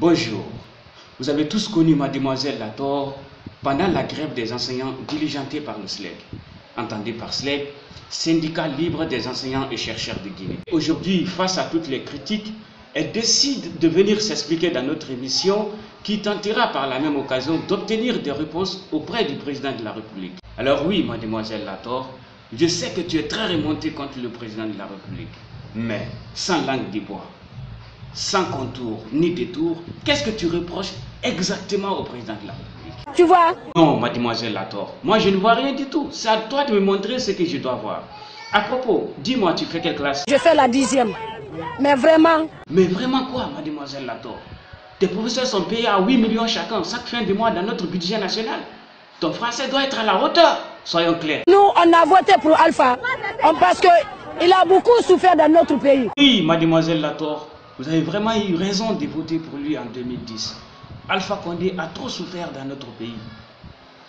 Bonjour. Vous avez tous connu Mademoiselle Lator pendant la grève des enseignants diligentée par le SLEG. Entendez par SLEG, Syndicat libre des enseignants et chercheurs de Guinée. Aujourd'hui, face à toutes les critiques, elle décide de venir s'expliquer dans notre émission qui tentera par la même occasion d'obtenir des réponses auprès du président de la République. Alors oui, Mademoiselle Lator, je sais que tu es très remontée contre le président de la République, mais sans langue de bois, sans contour ni détour, qu'est-ce que tu reproches exactement au président de la République? Tu vois? Non, Mademoiselle Lator, moi je ne vois rien du tout. C'est à toi de me montrer ce que je dois voir. À propos, dis-moi, tu fais quelle classe? Je fais la 10e. Mais vraiment... Mais vraiment quoi, Mademoiselle Lator? Tes professeurs sont payés à 8 millions chacun chaque fin de mois dans notre budget national. Ton français doit être à la hauteur, soyons clairs. Nous, on a voté pour Alpha parce qu'il a beaucoup souffert dans notre pays. Oui, Mademoiselle Lator, vous avez vraiment eu raison de voter pour lui en 2010. Alpha Condé a trop souffert dans notre pays.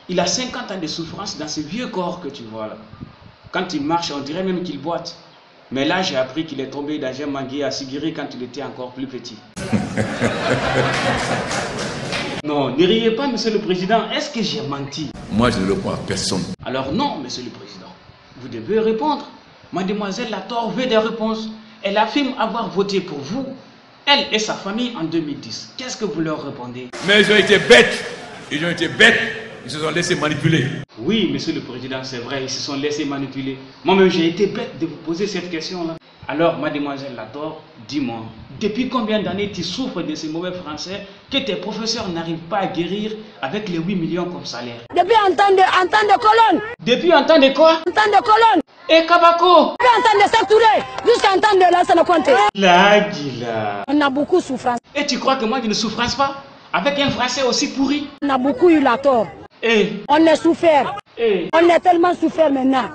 Il a 50 ans de souffrance dans ce vieux corps que tu vois là. Quand il marche, on dirait même qu'il boite. Mais là, j'ai appris qu'il est tombé dans un manguier à Sigiri quand il était encore plus petit. Non, ne riez pas, monsieur le président. Est-ce que j'ai menti? Moi, je ne réponds à personne. Alors non, monsieur le président. Vous devez répondre. Mademoiselle Lator veut des réponses. Elle affirme avoir voté pour vous, elle et sa famille en 2010. Qu'est-ce que vous leur répondez? Mais ils ont été bêtes. Ils ont été bêtes. Ils se sont laissés manipuler. Oui, monsieur le président, c'est vrai, ils se sont laissés manipuler. Moi-même, j'ai été bête de vous poser cette question-là. Alors, mademoiselle Lator, dis-moi, depuis combien d'années tu souffres de ces mauvais français que tes professeurs n'arrivent pas à guérir avec les 8 millions comme salaire? Depuis en temps de colonne. Depuis en temps de quoi? En temps de colonne. Et Kabako? Depuis en temps de Sectouré. Jusqu'en temps de Lansana Conté. La Gila. On a beaucoup souffert. Et tu crois que moi, je ne souffrance pas? Avec un français aussi pourri? On a beaucoup eu la tort. On a souffert. On a tellement souffert maintenant.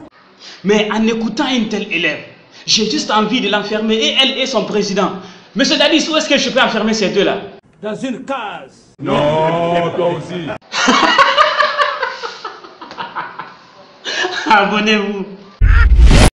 Mais en écoutant une telle élève, j'ai juste envie de l'enfermer, et elle et son président. Monsieur Dadis, où est-ce que je peux enfermer ces deux-là? Dans une case. Non, toi aussi. Abonnez-vous.